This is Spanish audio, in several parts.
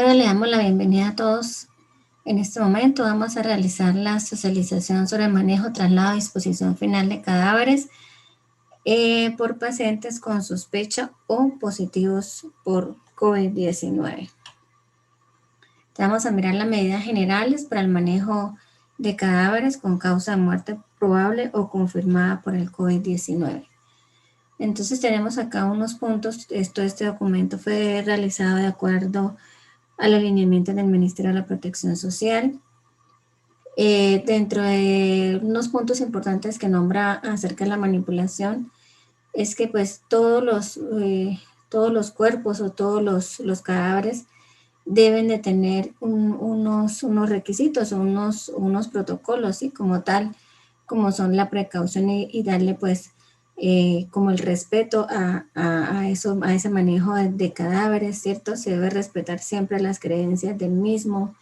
Bueno, le damos la bienvenida a todos. En este momento vamos a realizar la socialización sobre manejo, traslado y disposición final de cadáveres por pacientes con sospecha o positivos por COVID-19. Vamos a mirar las medidas generales para el manejo de cadáveres con causa de muerte probable o confirmada por el COVID-19. Entonces tenemos acá unos puntos. Este documento fue realizado de acuerdo a los lineamientos del Ministerio de la Protección Social. Dentro de unos puntos importantes que nombra acerca de la manipulación, es que pues todos los cuerpos o todos los cadáveres deben de tener unos requisitos o unos protocolos, ¿sí? Como tal, como son la precaución y darle pues como el respeto a ese manejo de cadáveres, ¿cierto? Se debe respetar siempre las creencias del mismo,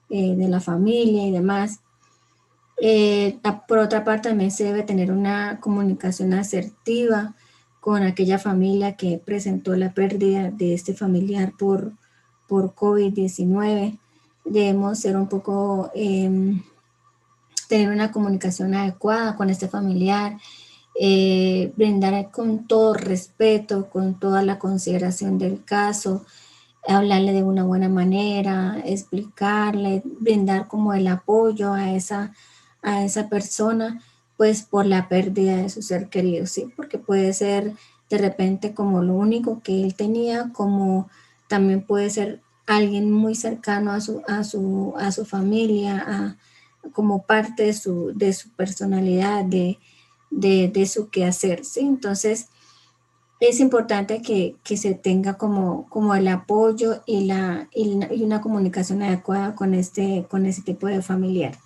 de la familia y demás. Por otra parte, también se debe tener una comunicación asertiva con aquella familia que presentó la pérdida de este familiar por COVID-19. Debemos ser un poco, tener una comunicación adecuada con este familiar, brindar con todo respeto, con toda la consideración del caso, hablarle de una buena manera, explicarle, brindar como el apoyo a esa persona, pues por la pérdida de su ser querido, ¿sí? Porque puede ser de repente como lo único que él tenía, como también puede ser alguien muy cercano a su familia, como parte de su personalidad, de su quehacer, ¿sí? Entonces, es importante que se tenga como el apoyo y una comunicación adecuada con ese tipo de familiar.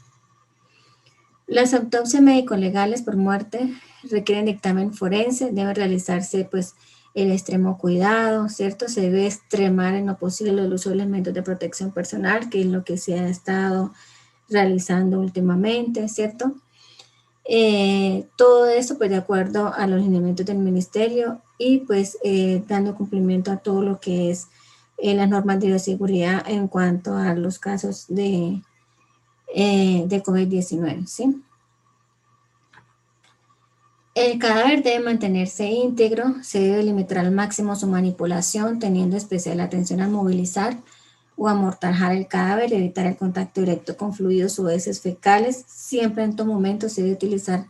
Las autopsias médico-legales por muerte requieren dictamen forense, debe realizarse pues el extremo cuidado, ¿cierto? Se debe extremar en lo posible el uso de elementos de protección personal, que es lo que se ha estado realizando últimamente, ¿cierto? Todo esto pues de acuerdo a los lineamientos del ministerio y pues dando cumplimiento a todo lo que es las normas de bioseguridad en cuanto a los casos de COVID-19, ¿sí? El cadáver debe mantenerse íntegro, se debe limitar al máximo su manipulación, teniendo especial atención a movilizar o amortajar el cadáver, evitar el contacto directo con fluidos o heces fecales. Siempre en todo momento se debe utilizar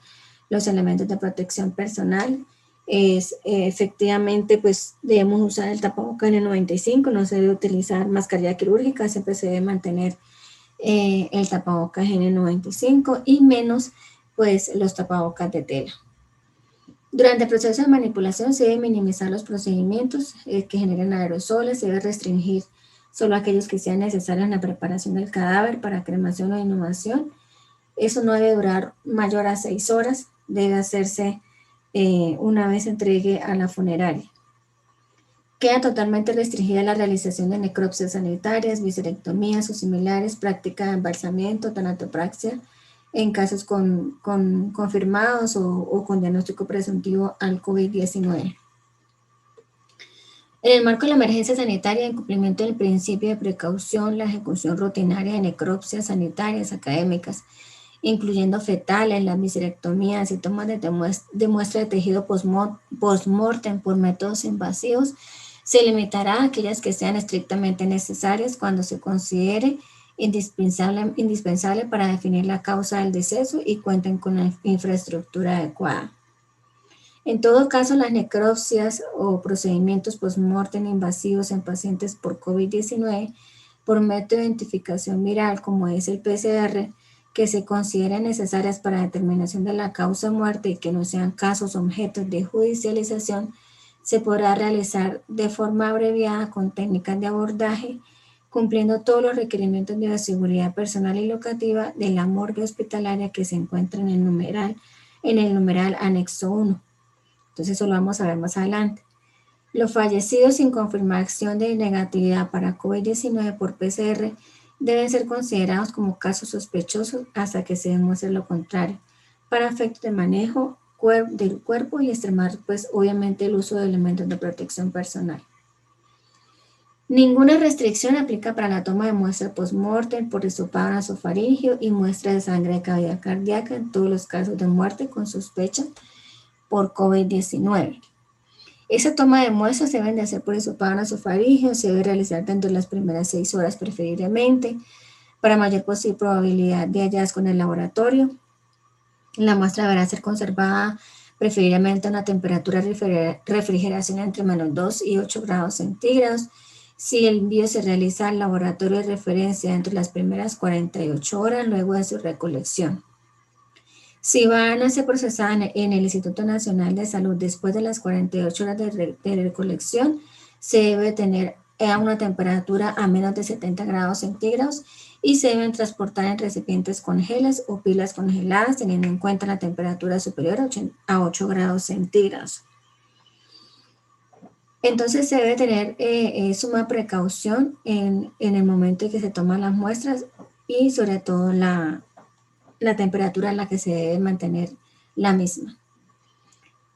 los elementos de protección personal. Efectivamente, pues debemos usar el tapabocas N95, no se debe utilizar mascarilla quirúrgica, siempre se debe mantener el tapabocas N95 y menos pues los tapabocas de tela. Durante el proceso de manipulación se debe minimizar los procedimientos que generen aerosoles, se debe restringir solo aquellos que sean necesarios en la preparación del cadáver para cremación o inhumación. Eso no debe durar mayor a 6 horas, debe hacerse una vez se entregue a la funeraria. Queda totalmente restringida la realización de necropsias sanitarias, viscerectomías o similares, práctica de embalsamiento, tanatopraxia, en casos confirmados o con diagnóstico presuntivo al COVID-19. En el marco de la emergencia sanitaria, en cumplimiento del principio de precaución, la ejecución rutinaria de necropsias sanitarias académicas, incluyendo fetales, las viscerectomías y tomas de muestra de tejido post-mortem por métodos invasivos, se limitará a aquellas que sean estrictamente necesarias cuando se considere indispensable para definir la causa del deceso y cuenten con la infraestructura adecuada. En todo caso, las necropsias o procedimientos post-mortem invasivos en pacientes por COVID-19 por método de identificación viral como es el PCR, que se consideren necesarias para determinación de la causa de muerte y que no sean casos objetos de judicialización, se podrá realizar de forma abreviada con técnicas de abordaje, cumpliendo todos los requerimientos de seguridad personal y locativa de la morgue hospitalaria que se encuentra en el numeral anexo 1. Entonces eso lo vamos a ver más adelante. Los fallecidos sin confirmación de negatividad para COVID-19 por PCR deben ser considerados como casos sospechosos hasta que se demuestre lo contrario, para efectos de manejo del cuerpo y extremar, pues obviamente, el uso de elementos de protección personal. Ninguna restricción aplica para la toma de muestra post-mortem por hisopado nasofaringeo y muestra de sangre de cavidad cardíaca en todos los casos de muerte con sospecha por COVID-19. Esa toma de muestras se deben de hacer por hisopado nasofaringeo, se debe realizar dentro de las primeras 6 horas preferiblemente, para mayor posible probabilidad de hallazgo en el laboratorio. La muestra deberá ser conservada preferiblemente a una temperatura de refrigeración entre -2 y 8 grados centígrados. Si el envío se realiza al laboratorio de referencia dentro de las primeras 48 horas luego de su recolección. Si van a ser procesadas en el Instituto Nacional de Salud después de las 48 horas de recolección, se debe tener a una temperatura a menos de 70 grados centígrados y se deben transportar en recipientes con geles o pilas congeladas, teniendo en cuenta la temperatura superior a 8 grados centígrados. Entonces se debe tener suma precaución en el momento en que se toman las muestras y sobre todo la temperatura a la que se debe mantener la misma.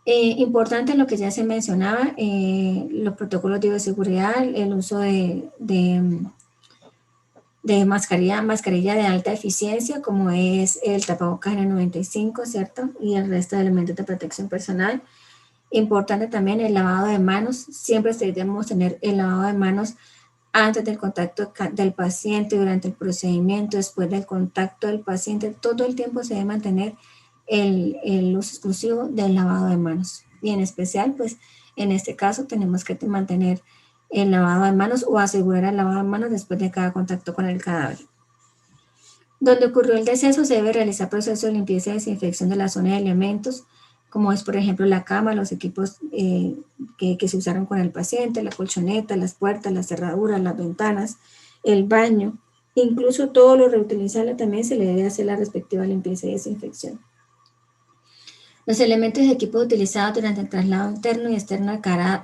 Importante lo que ya se mencionaba, los protocolos de bioseguridad, el uso de mascarilla de alta eficiencia, como es el tapabocas N95, ¿cierto? Y el resto de elementos de protección personal. Importante también el lavado de manos. Siempre debemos tener el lavado de manos antes del contacto del paciente, durante el procedimiento, después del contacto del paciente. Todo el tiempo se debe mantener el uso exclusivo del lavado de manos. Y en especial, pues, en este caso tenemos que mantener el lavado de manos o asegurar el lavado de manos después de cada contacto con el cadáver. Donde ocurrió el deceso, se debe realizar proceso de limpieza y desinfección de la zona de elementos, como es, por ejemplo, la cama, los equipos que se usaron con el paciente, la colchoneta, las puertas, las cerraduras, las ventanas, el baño, incluso todo lo reutilizable también se le debe hacer la respectiva limpieza y desinfección. Los elementos y equipos utilizados durante el traslado interno y externo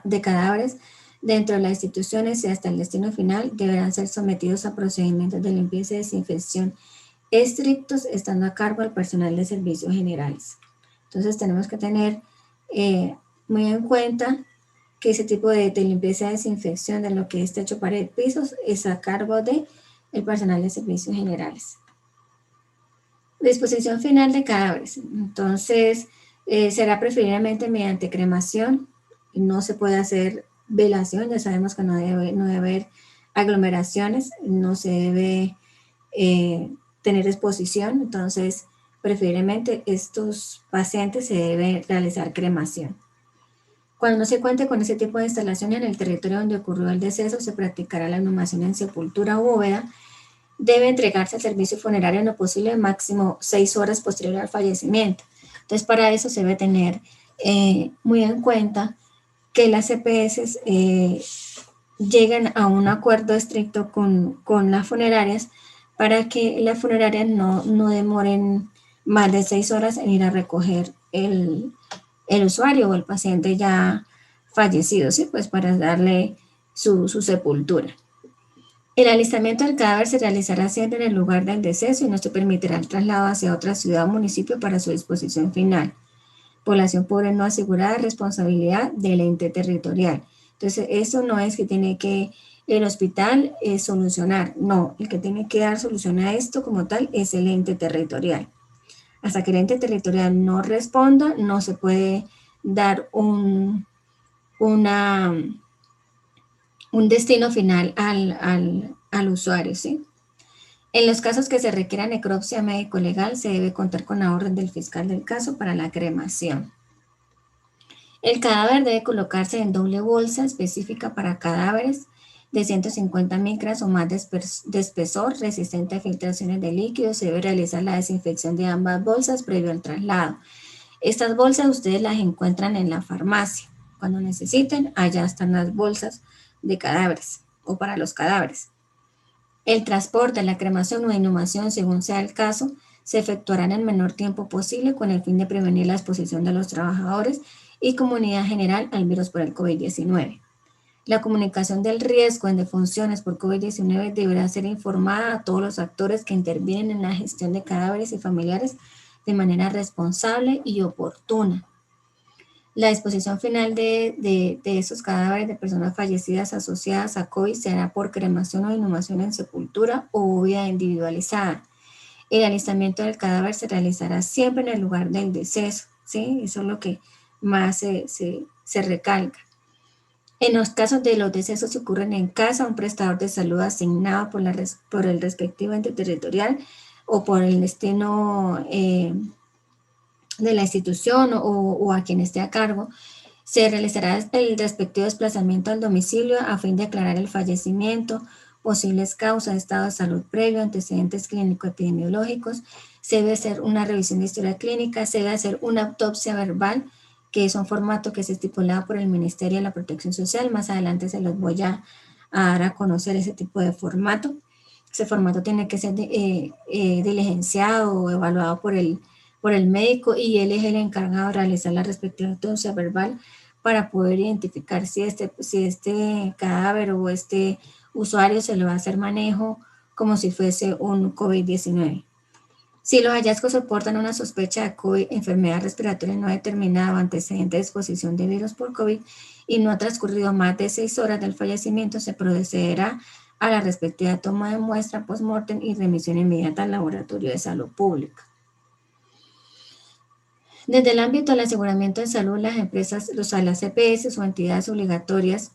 de cadáveres dentro de las instituciones y hasta el destino final deberán ser sometidos a procedimientos de limpieza y desinfección estrictos, estando a cargo del personal de servicios generales. Entonces tenemos que tener muy en cuenta que ese tipo de limpieza y desinfección de lo que es techo, pared, pisos es a cargo del personal de servicios generales. Disposición final de cadáveres. Entonces será preferiblemente mediante cremación. No se puede hacer velación, ya sabemos que no debe haber aglomeraciones, no se debe tener exposición, entonces preferiblemente estos pacientes se debe realizar cremación. Cuando no se cuente con ese tipo de instalación en el territorio donde ocurrió el deceso, se practicará la inhumación en sepultura o bóveda. Debe entregarse al servicio funerario en lo posible máximo 6 horas posterior al fallecimiento. Entonces, para eso se debe tener muy en cuenta que las CPS lleguen a un acuerdo estricto con las funerarias para que las funerarias no demoren más de 6 horas en ir a recoger el usuario o el paciente ya fallecido, ¿sí? Pues para darle su sepultura. El alistamiento del cadáver se realizará siempre en el lugar del deceso y no se permitirá el traslado hacia otra ciudad o municipio para su disposición final. Población pobre no asegurada, responsabilidad del ente territorial. Entonces, eso no es que tiene que el hospital solucionar, no, el que tiene que dar solución a esto como tal es el ente territorial. Hasta que el ente territorial no responda, no se puede dar un destino final al usuario, ¿sí? En los casos que se requiera necropsia médico-legal, se debe contar con la orden del fiscal del caso para la cremación. El cadáver debe colocarse en doble bolsa específica para cadáveres de 150 micras o más de espesor, resistente a filtraciones de líquidos. Se debe realizar la desinfección de ambas bolsas previo al traslado. Estas bolsas ustedes las encuentran en la farmacia. Cuando necesiten, allá están las bolsas de cadáveres o para los cadáveres. El transporte, la cremación o inhumación, según sea el caso, se efectuará en el menor tiempo posible con el fin de prevenir la exposición de los trabajadores y comunidad general al virus por el COVID-19. La comunicación del riesgo en defunciones por COVID-19 deberá ser informada a todos los actores que intervienen en la gestión de cadáveres y familiares de manera responsable y oportuna. La disposición final de esos cadáveres de personas fallecidas asociadas a COVID se hará por cremación o inhumación en sepultura o bóveda individualizada. El alistamiento del cadáver se realizará siempre en el lugar del deceso, ¿sí? Eso es lo que más se recalca. En los casos de los decesos que ocurren en casa, un prestador de salud asignado por el respectivo ente territorial o por el destino de la institución o a quien esté a cargo, se realizará el respectivo desplazamiento al domicilio a fin de aclarar el fallecimiento, posibles causas, estado de salud previo, antecedentes clínico-epidemiológicos. Se debe hacer una revisión de historia clínica, se debe hacer una autopsia verbal, que es un formato que es estipulado por el Ministerio de la Protección Social. Más adelante se los voy a dar a conocer ese tipo de formato. Ese formato tiene que ser diligenciado o evaluado por el médico y él es el encargado de realizar la respectiva autopsia verbal para poder identificar si este cadáver o este usuario se le va a hacer manejo como si fuese un COVID-19. Si los hallazgos soportan una sospecha de COVID, enfermedad respiratoria no determinada o antecedente de exposición de virus por COVID y no ha transcurrido más de 6 horas del fallecimiento, se procederá a la respectiva toma de muestra post-mortem y remisión inmediata al laboratorio de salud pública. Desde el ámbito del aseguramiento de salud, las empresas, las EPS o entidades obligatorias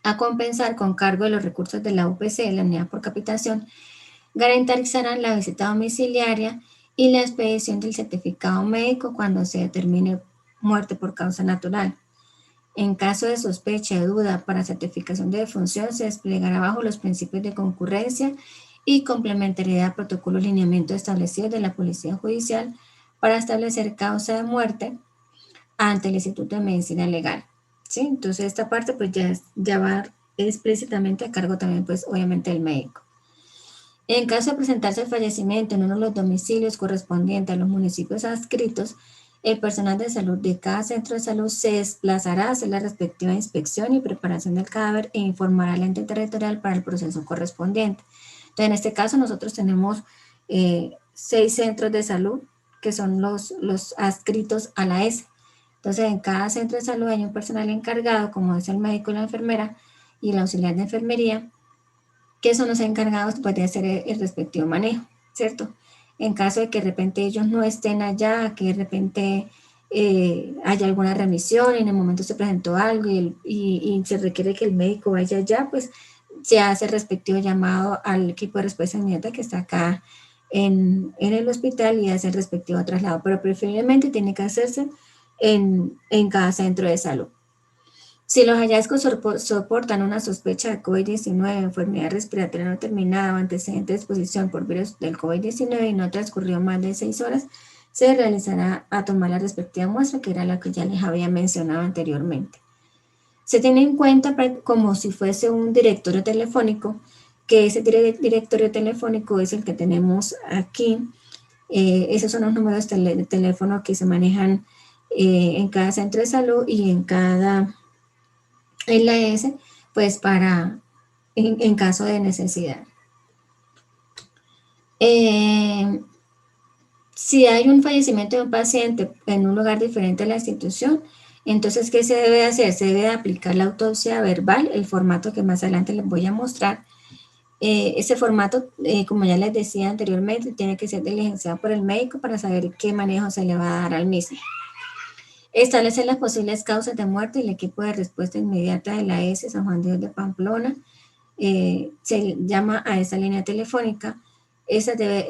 a compensar con cargo de los recursos de la UPC, la unidad por capitación, garantizarán la visita domiciliaria y la expedición del certificado médico cuando se determine muerte por causa natural. En caso de sospecha o duda para certificación de defunción, se desplegará bajo los principios de concurrencia y complementariedad a protocolos y lineamientos establecidos de la Policía Judicial para establecer causa de muerte ante el Instituto de Medicina Legal. ¿Sí? Entonces esta parte pues ya va explícitamente a cargo también pues obviamente del médico. En caso de presentarse el fallecimiento en uno de los domicilios correspondientes a los municipios adscritos, el personal de salud de cada centro de salud se desplazará a hacer la respectiva inspección y preparación del cadáver e informará al ente territorial para el proceso correspondiente. Entonces, en este caso, nosotros tenemos 6 centros de salud que son los adscritos a la S. Entonces, en cada centro de salud hay un personal encargado, como es el médico y la enfermera y el auxiliar de enfermería, que son los encargados pues, de hacer el respectivo manejo, ¿cierto? En caso de que de repente ellos no estén allá, que de repente haya alguna remisión y en el momento se presentó algo y se requiere que el médico vaya allá, pues se hace el respectivo llamado al equipo de respuesta inmediata que está acá en el hospital y hace el respectivo traslado, pero preferiblemente tiene que hacerse en cada centro de salud. Si los hallazgos soportan una sospecha de COVID-19, enfermedad respiratoria no terminada o antecedente de exposición por virus del COVID-19 y no transcurrió más de 6 horas, se realizará a tomar la respectiva muestra, que era la que ya les había mencionado anteriormente. Se tiene en cuenta como si fuese un directorio telefónico, que ese directorio telefónico es el que tenemos aquí. Esos son los números de teléfono que se manejan en cada centro de salud y en la S, pues en caso de necesidad. Si hay un fallecimiento de un paciente en un lugar diferente a la institución, entonces, ¿qué se debe hacer? Se debe aplicar la autopsia verbal, el formato que más adelante les voy a mostrar. Ese formato, como ya les decía anteriormente, tiene que ser diligenciado por el médico para saber qué manejo se le va a dar al mismo. Establecer las posibles causas de muerte y el equipo de respuesta inmediata de la S San Juan de Dios de Pamplona se llama a esa línea telefónica.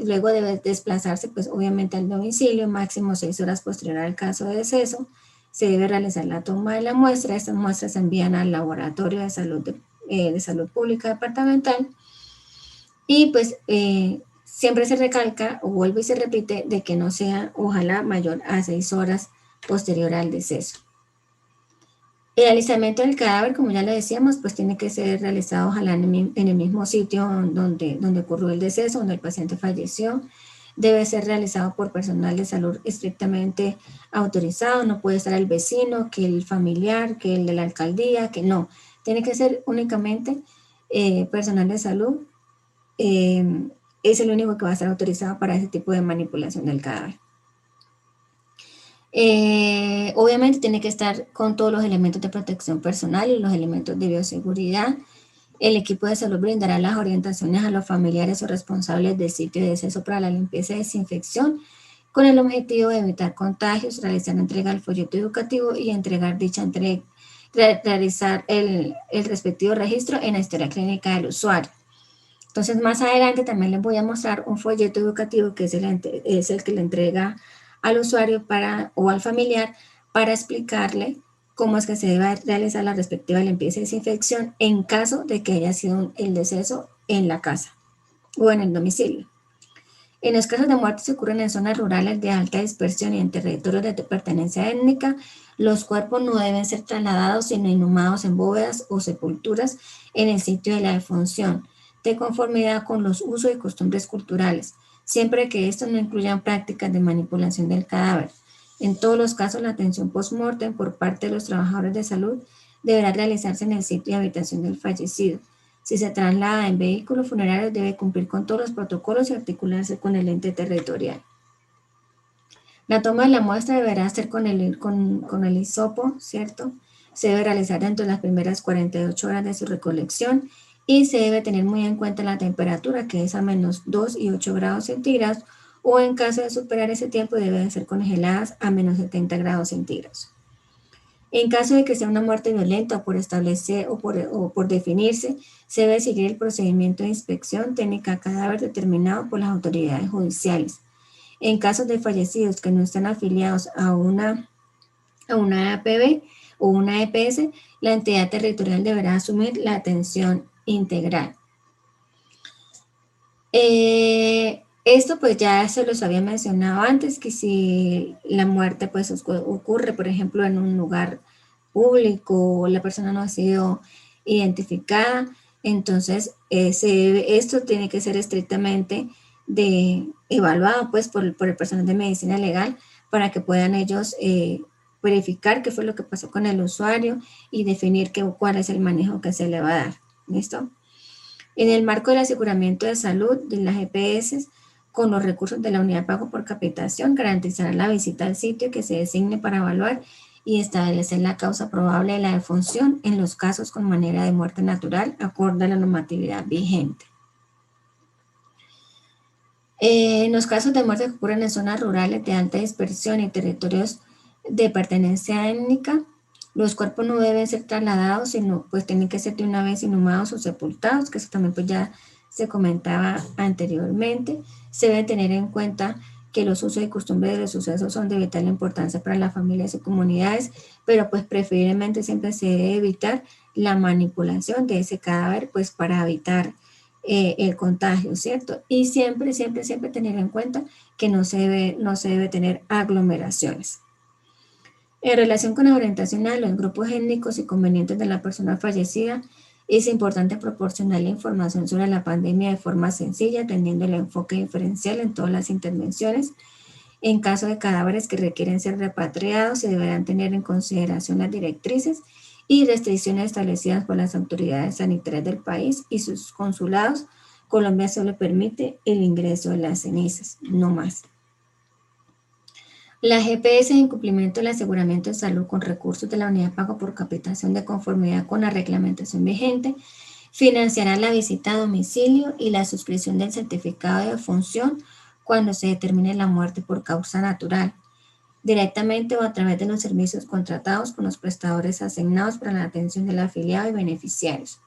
Luego debe desplazarse, pues obviamente al domicilio, máximo 6 horas posterior al caso de deceso. Se debe realizar la toma de la muestra. Estas muestras se envían al laboratorio de salud pública departamental. Y pues siempre se recalca o vuelve y se repite de que no sea, ojalá, mayor a 6 horas posterior al deceso. El alistamiento del cadáver, como ya le decíamos, pues tiene que ser realizado ojalá en el mismo sitio donde ocurrió el deceso, donde el paciente falleció. Debe ser realizado por personal de salud estrictamente autorizado, no puede estar el vecino, que el familiar, que el de la alcaldía, que no. Tiene que ser únicamente personal de salud, es el único que va a estar autorizado para ese tipo de manipulación del cadáver. Obviamente tiene que estar con todos los elementos de protección personal y los elementos de bioseguridad. El equipo de salud brindará las orientaciones a los familiares o responsables del sitio de deceso para la limpieza y desinfección, con el objetivo de evitar contagios, realizar entrega del folleto educativo y entregar dicha entrega, realizar el respectivo registro en la historia clínica del usuario. Entonces, más adelante también les voy a mostrar un folleto educativo que es el que le entrega al usuario o al familiar para explicarle cómo es que se debe realizar la respectiva limpieza y desinfección en caso de que haya sido el deceso en la casa o en el domicilio. En los casos de muertes que ocurren en zonas rurales de alta dispersión y en territorios de pertenencia étnica, los cuerpos no deben ser trasladados sino inhumados en bóvedas o sepulturas en el sitio de la defunción, de conformidad con los usos y costumbres culturales, siempre que estos no incluyan prácticas de manipulación del cadáver. En todos los casos, la atención post-mortem por parte de los trabajadores de salud deberá realizarse en el sitio de habitación del fallecido. Si se traslada en vehículos funerarios, debe cumplir con todos los protocolos y articularse con el ente territorial. La toma de la muestra deberá ser con el hisopo, ¿cierto? Se debe realizar dentro de las primeras 48 horas de su recolección y se debe tener muy en cuenta la temperatura, que es a menos 2 y 8 grados centígrados, o en caso de superar ese tiempo deben ser congeladas a menos 70 grados centígrados. En caso de que sea una muerte violenta o por establecer o por definirse, se debe seguir el procedimiento de inspección técnica cadáver determinado por las autoridades judiciales. En casos de fallecidos que no están afiliados a una APB o una EPS, la entidad territorial deberá asumir la atención integral. Esto pues ya se los había mencionado antes, que si la muerte pues ocurre, por ejemplo, en un lugar público o la persona no ha sido identificada, entonces esto tiene que ser estrictamente evaluado pues por el personal de medicina legal para que puedan ellos verificar qué fue lo que pasó con el usuario y definir cuál es el manejo que se le va a dar. ¿Listo? En el marco del aseguramiento de salud de las EPS, con los recursos de la unidad de pago por capitación, garantizará la visita al sitio que se designe para evaluar y establecer la causa probable de la defunción en los casos con manera de muerte natural, acorde a la normatividad vigente. En los casos de muerte que ocurren en zonas rurales de alta dispersión y territorios de pertenencia étnica, los cuerpos no deben ser trasladados, sino pues tienen que ser de una vez inhumados o sepultados, que eso también pues ya se comentaba anteriormente. Se debe tener en cuenta que los usos y costumbres de los sucesos son de vital importancia para las familias y comunidades, pero pues preferiblemente siempre se debe evitar la manipulación de ese cadáver pues para evitar el contagio, ¿cierto? Y siempre tener en cuenta que no se debe tener aglomeraciones. En relación con la orientación a los grupos étnicos y convenientes de la persona fallecida, es importante proporcionar la información sobre la pandemia de forma sencilla, teniendo el enfoque diferencial en todas las intervenciones. En caso de cadáveres que requieren ser repatriados, se deberán tener en consideración las directrices y restricciones establecidas por las autoridades sanitarias del país y sus consulados. Colombia solo permite el ingreso de las cenizas, no más. La GPS en cumplimiento del aseguramiento de salud con recursos de la unidad de pago por capitación de conformidad con la reglamentación vigente, financiará la visita a domicilio y la suscripción del certificado de defunción cuando se determine la muerte por causa natural, directamente o a través de los servicios contratados con los prestadores asignados para la atención del afiliado y beneficiarios.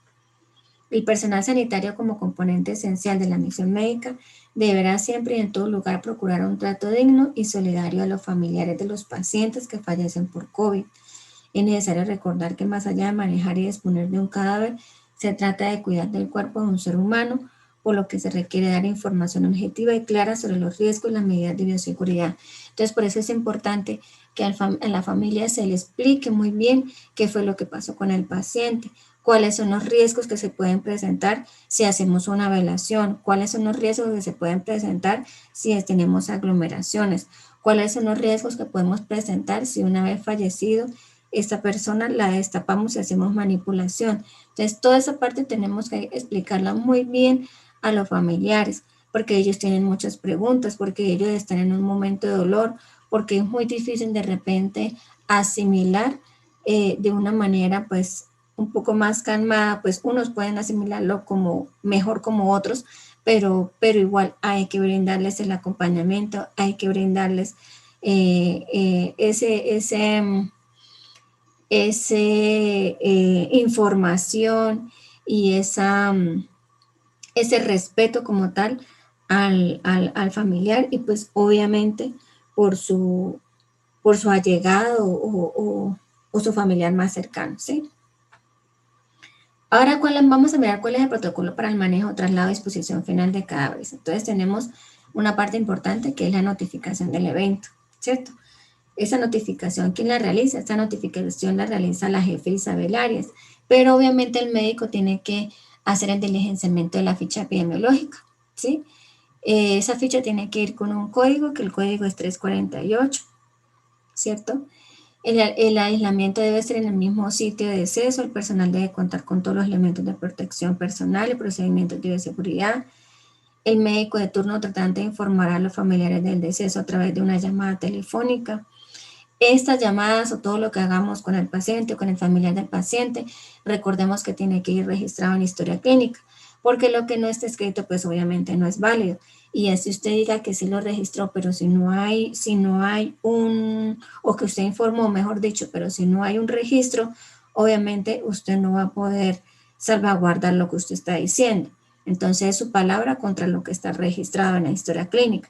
El personal sanitario como componente esencial de la misión médica deberá siempre y en todo lugar procurar un trato digno y solidario a los familiares de los pacientes que fallecen por COVID. Es necesario recordar que más allá de manejar y disponer de un cadáver, se trata de cuidar del cuerpo de un ser humano, por lo que se requiere dar información objetiva y clara sobre los riesgos y las medidas de bioseguridad. Entonces, por eso es importante que a la familia se le explique muy bien qué fue lo que pasó con el paciente, cuáles son los riesgos que se pueden presentar si hacemos una velación, cuáles son los riesgos que se pueden presentar si tenemos aglomeraciones, cuáles son los riesgos que podemos presentar si una vez fallecido esta persona la destapamos y hacemos manipulación. Entonces, toda esa parte tenemos que explicarla muy bien a los familiares, porque ellos tienen muchas preguntas, porque ellos están en un momento de dolor, porque es muy difícil de repente asimilar de una manera pues un poco más calmada, pues unos pueden asimilarlo como mejor como otros, pero igual hay que brindarles el acompañamiento, hay que brindarles información y ese respeto como tal al familiar y pues obviamente por su, por su allegado o su familiar más cercano, ¿sí? Ahora vamos a mirar cuál es el protocolo para el manejo, traslado y disposición final de cadáveres. Entonces tenemos una parte importante que es la notificación del evento, ¿cierto? Esa notificación, ¿quién la realiza? Esta notificación la realiza la jefe Isabel Arias, pero obviamente el médico tiene que hacer el diligenciamiento de la ficha epidemiológica, ¿sí? Esa ficha tiene que ir con un código, que el código es 348, ¿cierto? El aislamiento debe ser en el mismo sitio de deceso, el personal debe contar con todos los elementos de protección personal y procedimientos de bioseguridad. El médico de turno tratante informará a los familiares del deceso a través de una llamada telefónica. Estas llamadas o todo lo que hagamos con el paciente o con el familiar del paciente, recordemos que tiene que ir registrado en historia clínica, porque lo que no está escrito pues obviamente no es válido. Y así usted diga que sí lo registró, pero si no hay o que usted informó, mejor dicho, pero si no hay un registro, obviamente usted no va a poder salvaguardar lo que usted está diciendo. Entonces es su palabra contra lo que está registrado en la historia clínica.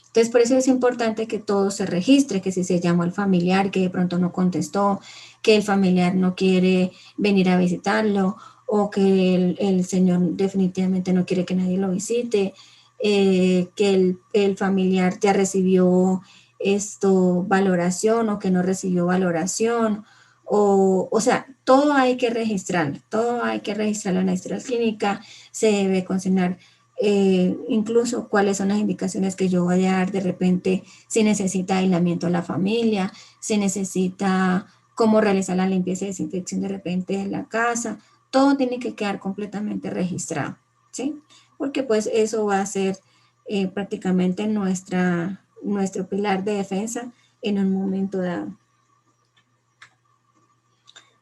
Entonces, por eso es importante que todo se registre, que si se llamó al familiar que de pronto no contestó, que el familiar no quiere venir a visitarlo o que el señor definitivamente no quiere que nadie lo visite, que el familiar ya recibió valoración o que no recibió valoración, o sea, todo hay que registrarlo, todo hay que registrarlo en la historia clínica, se debe consignar incluso cuáles son las indicaciones que yo voy a dar de repente, si necesita aislamiento de la familia, si necesita cómo realizar la limpieza y desinfección de repente de la casa, todo tiene que quedar completamente registrado, ¿sí? Porque pues eso va a ser prácticamente nuestro pilar de defensa en un momento dado.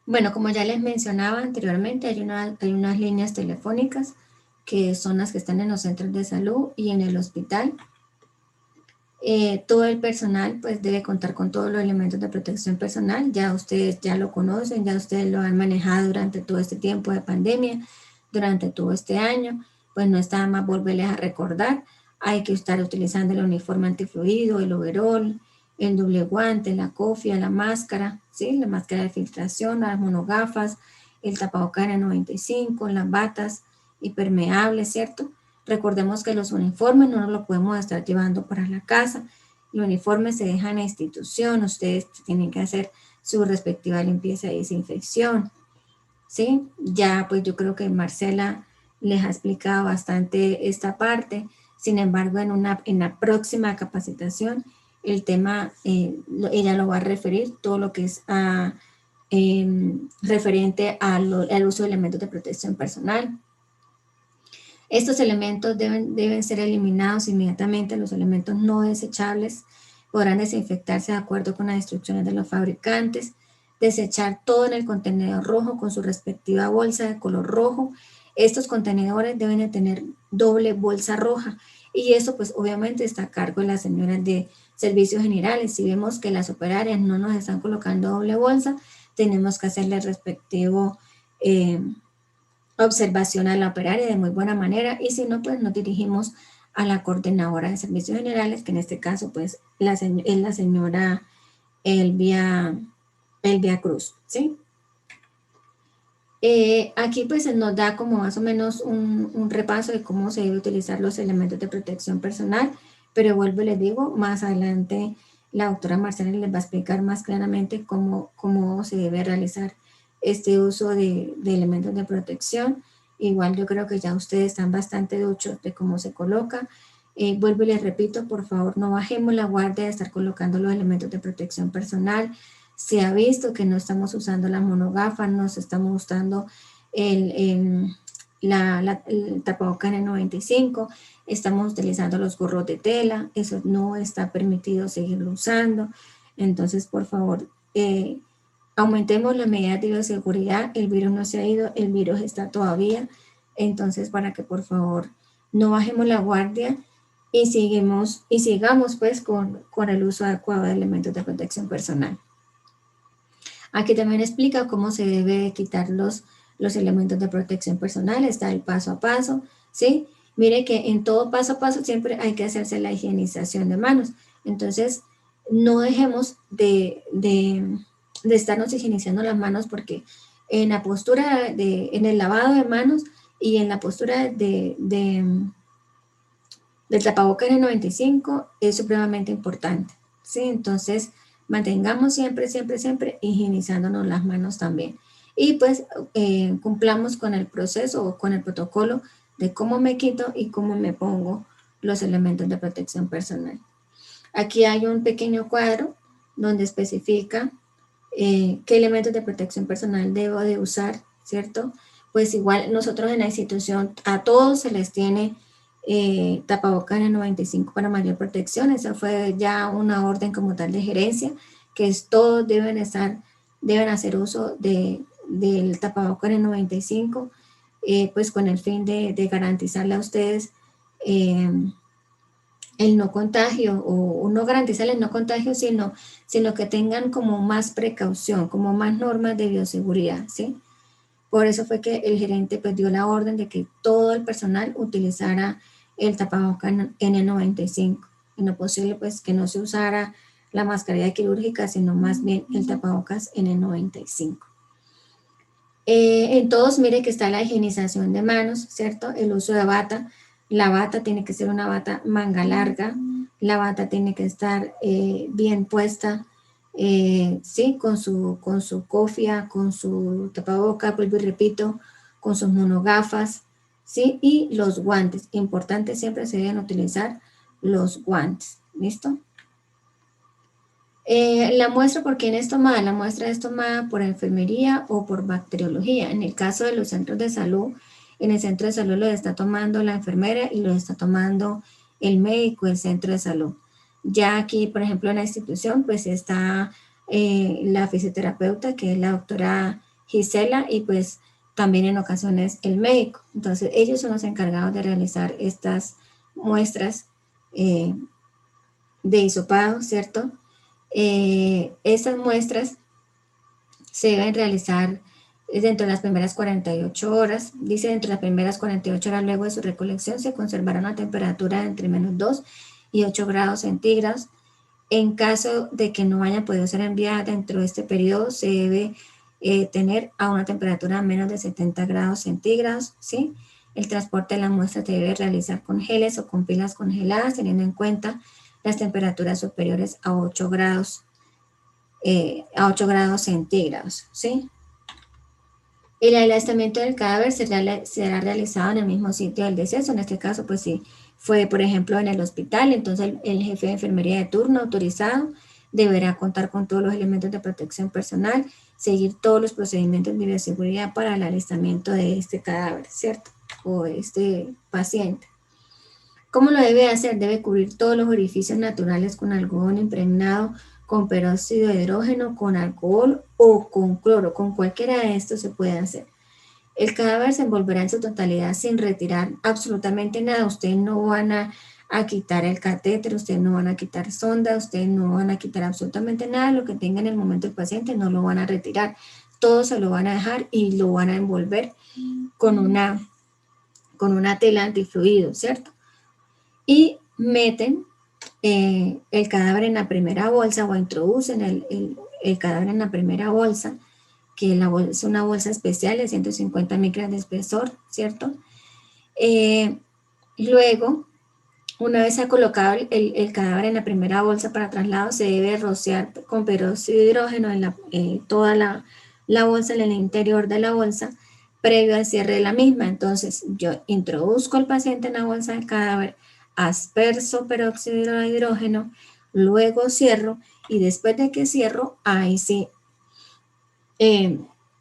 Bueno, como ya les mencionaba anteriormente, hay unas líneas telefónicas que son las que están en los centros de salud y en el hospital. Todo el personal pues debe contar con todos los elementos de protección personal, ya ustedes ya lo conocen, ya ustedes lo han manejado durante todo este tiempo de pandemia, durante todo este año, pues no está más volverles a recordar, hay que estar utilizando el uniforme antifluido, el overol, el doble guante, la cofia, la máscara, ¿sí? La máscara de filtración, las monogafas, el tapabocas N95, las batas impermeables, ¿cierto? Recordemos que los uniformes no nos los podemos estar llevando para la casa. El uniforme se deja en la institución, ustedes tienen que hacer su respectiva limpieza y desinfección, ¿sí? Ya pues yo creo que Marcela les ha explicado bastante esta parte, sin embargo en la próxima capacitación el tema, ella lo va a referir, todo lo que es referente al uso de elementos de protección personal. Estos elementos deben ser eliminados inmediatamente. Los elementos no desechables podrán desinfectarse de acuerdo con las instrucciones de los fabricantes. Desechar todo en el contenedor rojo con su respectiva bolsa de color rojo. Estos contenedores deben de tener doble bolsa roja y eso pues obviamente está a cargo de las señoras de servicios generales. Si vemos que las operarias no nos están colocando doble bolsa, tenemos que hacerle el respectivo observación a la operaria de muy buena manera y si no, pues nos dirigimos a la coordinadora de servicios generales, que en este caso pues es la señora Elvia Cruz, ¿sí? Aquí pues nos da como más o menos un repaso de cómo se debe utilizar los elementos de protección personal, pero vuelvo y les digo, más adelante la doctora Marcela les va a explicar más claramente cómo se debe realizar este uso de elementos de protección. Igual yo creo que ya ustedes están bastante duchos de cómo se coloca. Vuelvo y les repito, por favor, no bajemos la guardia de estar colocando los elementos de protección personal. Se ha visto que no estamos usando la monogafas, no estamos usando el tapabocas N95, estamos utilizando los gorros de tela, eso no está permitido seguirlo usando. Entonces, por favor, aumentemos las medidas de bioseguridad. El virus no se ha ido, el virus está todavía. Entonces, para que por favor no bajemos la guardia y sigamos pues con el uso adecuado de elementos de protección personal. Aquí también explica cómo se debe quitar los elementos de protección personal, está el paso a paso, ¿sí? Mire que en todo paso a paso siempre hay que hacerse la higienización de manos. Entonces, no dejemos de estarnos higienizando las manos, porque en la postura, en el lavado de manos y en la postura del tapabocas N95 es supremamente importante, ¿sí? Entonces, mantengamos siempre, siempre, siempre higienizándonos las manos también. Y pues cumplamos con el proceso o con el protocolo de cómo me quito y cómo me pongo los elementos de protección personal. Aquí hay un pequeño cuadro donde especifica qué elementos de protección personal debo de usar, ¿cierto? Pues igual nosotros en la institución a todos se les tiene tapabocas N95 para mayor protección. Esa fue ya una orden como tal de gerencia, que todos deben hacer uso del tapabocas N95, pues con el fin de garantizarle a ustedes el no contagio, o no garantizar el no contagio, sino que tengan como más precaución, como más normas de bioseguridad, ¿sí? Por eso fue que el gerente pues dio la orden de que todo el personal utilizara el tapabocas N95. En lo posible pues que no se usara la mascarilla quirúrgica, sino más bien el tapabocas N95. En todos mire que está la higienización de manos, ¿cierto? El uso de bata. La bata tiene que ser una bata manga larga. La bata tiene que estar bien puesta, sí, con su cofia, con su tapaboca, vuelvo y repito, con sus monogafas, sí, y los guantes. Importante, siempre se deben utilizar los guantes, ¿listo? La muestra, ¿por quién es tomada? La muestra es tomada por enfermería o por bacteriología. En el caso de los centros de salud, en el centro de salud lo está tomando la enfermera y lo está tomando el médico del centro de salud. Ya aquí, por ejemplo, en la institución, pues está la fisioterapeuta, que es la doctora Gisela, y pues también en ocasiones el médico. Entonces, ellos son los encargados de realizar estas muestras de hisopado, ¿cierto? Estas muestras se deben realizar dentro de las primeras 48 horas. Dice, dentro de las primeras 48 horas luego de su recolección se conservará una temperatura entre -2 y 8 grados centígrados. En caso de que no haya podido ser enviada dentro de este periodo, se debe tener a una temperatura menos de 70 grados centígrados, ¿sí? El transporte de la muestra se debe realizar con geles o con pilas congeladas, teniendo en cuenta las temperaturas superiores a 8 grados centígrados, ¿sí? El aislamiento del cadáver será realizado en el mismo sitio del deceso. En este caso, pues si fue, por ejemplo, en el hospital, entonces el jefe de enfermería de turno autorizado deberá contar con todos los elementos de protección personal, seguir todos los procedimientos de bioseguridad para el alistamiento de este cadáver, ¿cierto? O de este paciente. ¿Cómo lo debe hacer? Debe cubrir todos los orificios naturales con algodón impregnado con peróxido de hidrógeno, con alcohol o con cloro. Con cualquiera de estos se puede hacer. El cadáver se envolverá en su totalidad sin retirar absolutamente nada. Ustedes no van a quitar el catéter, ustedes no van a quitar sonda, ustedes no van a quitar absolutamente nada. Lo que tenga en el momento el paciente no lo van a retirar. Todo se lo van a dejar y lo van a envolver con una tela antifluido, ¿cierto? Y meten el cadáver en la primera bolsa, o introducen el cadáver en la primera bolsa, que es una bolsa especial de 150 micras de espesor, ¿cierto? Luego, una vez se ha colocado el cadáver en la primera bolsa para traslado, se debe rociar con peróxido de hidrógeno en toda la bolsa, en el interior de la bolsa, previo al cierre de la misma. Entonces, yo introduzco al paciente en la bolsa del cadáver, asperso peróxido de hidrógeno, luego cierro, y después de que cierro, ahí sí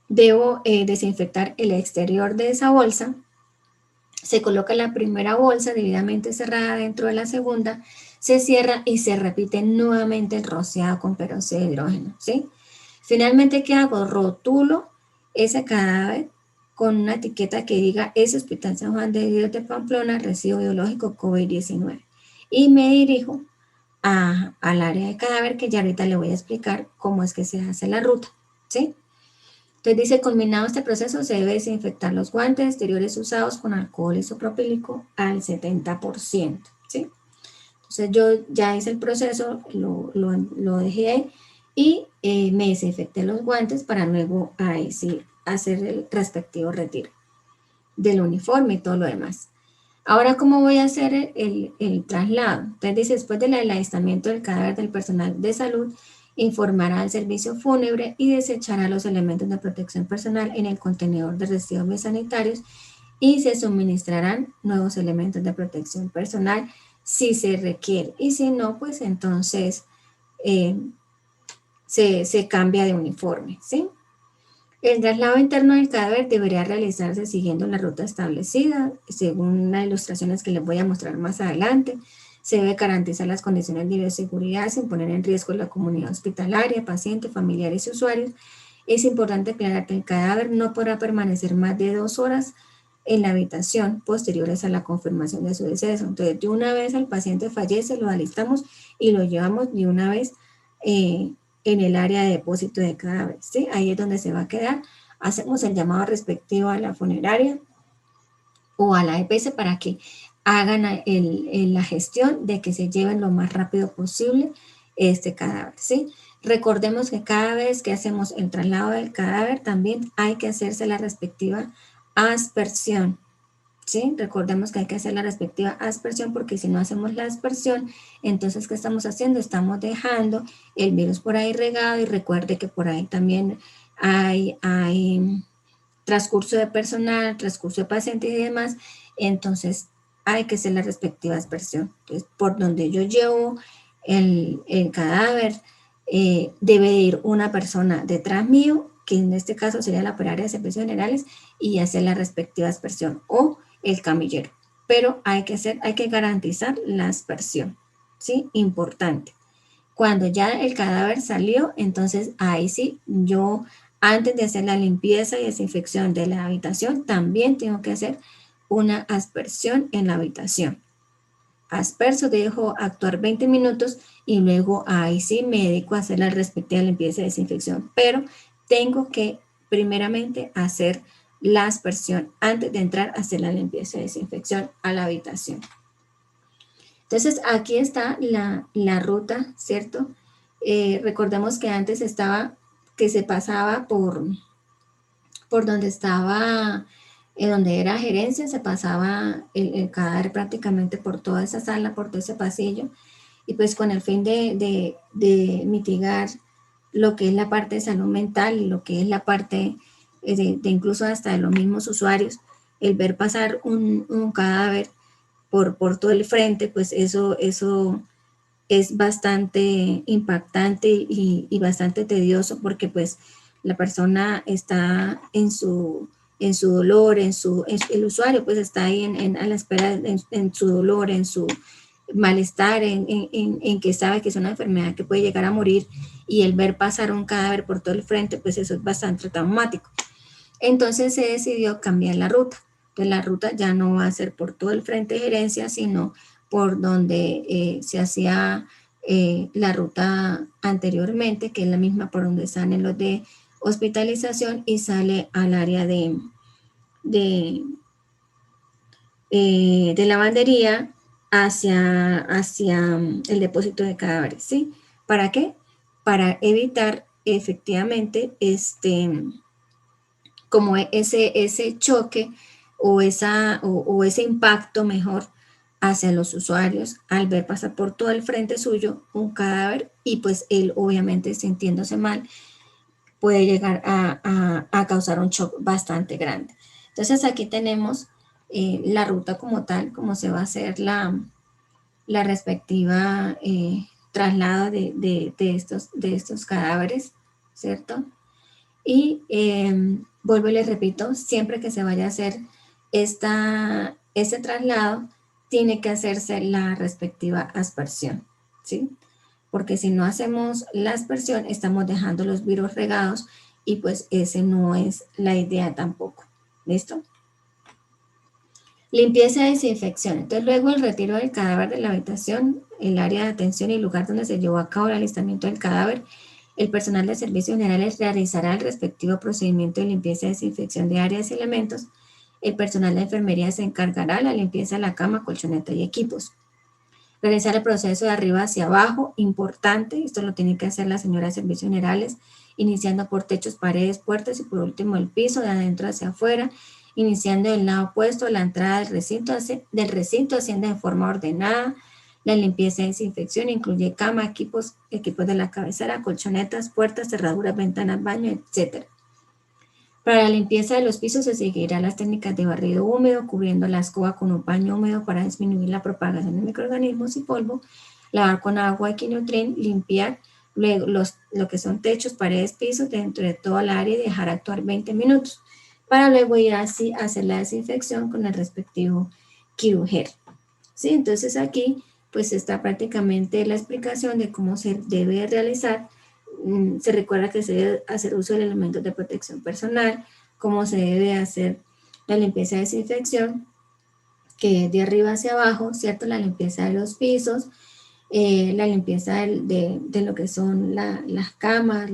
debo desinfectar el exterior de esa bolsa, se coloca la primera bolsa debidamente cerrada dentro de la segunda, se cierra y se repite nuevamente el rociado con peróxido de hidrógeno, ¿sí? Finalmente, ¿qué hago? Rotulo ese cadáver con una etiqueta que diga ese Hospital San Juan de Dios de Pamplona, residuo biológico COVID-19. Y me dirijo al área de cadáver, que ya ahorita le voy a explicar cómo es que se hace la ruta, ¿sí? Entonces dice, culminado este proceso, se debe desinfectar los guantes exteriores usados con alcohol isopropílico al 70%, ¿sí? Entonces yo ya hice el proceso, lo dejé y me desinfecté los guantes para luego ahí sí hacer el respectivo retiro del uniforme y todo lo demás. Ahora, ¿cómo voy a hacer el traslado? Entonces dice, después del alistamiento del cadáver del personal de salud, informará al servicio fúnebre y desechará los elementos de protección personal en el contenedor de residuos sanitarios y se suministrarán nuevos elementos de protección personal si se requiere. Y si no, pues entonces se cambia de uniforme, ¿sí? El traslado interno del cadáver debería realizarse siguiendo la ruta establecida, según las ilustraciones que les voy a mostrar más adelante. Se debe garantizar las condiciones de bioseguridad sin poner en riesgo la comunidad hospitalaria, pacientes, familiares y usuarios. Es importante aclarar que el cadáver no podrá permanecer más de 2 horas en la habitación posteriores a la confirmación de su deceso. Entonces, de una vez el paciente fallece, lo alistamos y lo llevamos de una vez en el área de depósito de cadáveres, ¿sí? Ahí es donde se va a quedar. Hacemos el llamado respectivo a la funeraria o a la EPS para que hagan la gestión de que se lleven lo más rápido posible este cadáver, ¿sí? Recordemos que cada vez que hacemos el traslado del cadáver también hay que hacerse la respectiva aspersión, ¿sí? Recordemos que hay que hacer la respectiva aspersión porque si no hacemos la aspersión, entonces, ¿qué estamos haciendo? Estamos dejando el virus por ahí regado y recuerde que por ahí también hay transcurso de personal, transcurso de pacientes y demás, entonces hay que hacer la respectiva aspersión. Entonces, por donde yo llevo el cadáver, debe ir una persona detrás mío, que en este caso sería la operaria de servicios generales, y hacer la respectiva aspersión, o el camillero. Pero hay que garantizar la aspersión, ¿sí? Importante. Cuando ya el cadáver salió, entonces ahí sí, yo antes de hacer la limpieza y desinfección de la habitación, también tengo que hacer una aspersión en la habitación. Asperso, dejo actuar 20 minutos y luego ahí sí me dedico a hacer la respectiva limpieza y desinfección. Pero tengo que primeramente hacer la aspersión antes de entrar a hacer la limpieza y desinfección a la habitación. Entonces, aquí está la ruta, ¿cierto? Recordemos que antes estaba, que se pasaba por donde estaba, donde era gerencia, se pasaba el cadáver prácticamente por toda esa sala, por todo ese pasillo, y pues con el fin de mitigar lo que es la parte de salud mental y lo que es la parte de incluso hasta de los mismos usuarios, el ver pasar un cadáver por todo el frente, pues eso es bastante impactante y bastante tedioso porque pues la persona está en su dolor, el usuario pues está ahí a la espera en su dolor, en su malestar, en que sabe que es una enfermedad que puede llegar a morir y el ver pasar un cadáver por todo el frente, pues eso es bastante traumático. Entonces se decidió cambiar la ruta. Entonces la ruta ya no va a ser por todo el frente de gerencia, sino por donde se hacía la ruta anteriormente, que es la misma por donde salen los de hospitalización y sale al área de, de lavandería hacia el depósito de cadáveres, ¿sí? ¿Para qué? Para evitar efectivamente como ese choque o ese impacto mejor hacia los usuarios al ver pasar por todo el frente suyo un cadáver y pues él obviamente sintiéndose mal puede llegar a causar un shock bastante grande. Entonces aquí tenemos la ruta como tal, como se va a hacer la respectiva traslado de estos cadáveres, ¿cierto? Y vuelvo y les repito, siempre que se vaya a hacer ese traslado tiene que hacerse la respectiva aspersión, ¿sí? Porque si no hacemos la aspersión, estamos dejando los virus regados y pues ese no es la idea tampoco. ¿Listo? Limpieza y desinfección. Entonces, luego el retiro del cadáver de la habitación, el área de atención y el lugar donde se llevó a cabo el alistamiento del cadáver, el personal de servicios generales realizará el respectivo procedimiento de limpieza y desinfección de áreas y elementos. El personal de enfermería se encargará de la limpieza de la cama, colchoneta y equipos. Realizar el proceso de arriba hacia abajo, importante, esto lo tiene que hacer la señora de servicios generales, iniciando por techos, paredes, puertas y por último el piso, de adentro hacia afuera, iniciando del lado opuesto, la entrada del recinto asciende de forma ordenada. La limpieza y desinfección incluye cama, equipos de la cabecera, colchonetas, puertas, cerraduras, ventanas, baño, etc. Para la limpieza de los pisos se seguirán las técnicas de barrido húmedo, cubriendo la escoba con un paño húmedo para disminuir la propagación de microorganismos y polvo, lavar con agua y Quinutrin, limpiar luego lo que son techos, paredes, pisos dentro de toda la área y dejar actuar 20 minutos, para luego ir así a hacer la desinfección con el respectivo Q-Gel. ¿Sí? Entonces aquí pues está prácticamente la explicación de cómo se debe realizar. Se recuerda que se debe hacer uso de elementos de protección personal, cómo se debe hacer la limpieza de desinfección, que es de arriba hacia abajo, ¿cierto? La limpieza de los pisos, la limpieza de lo que son las camas,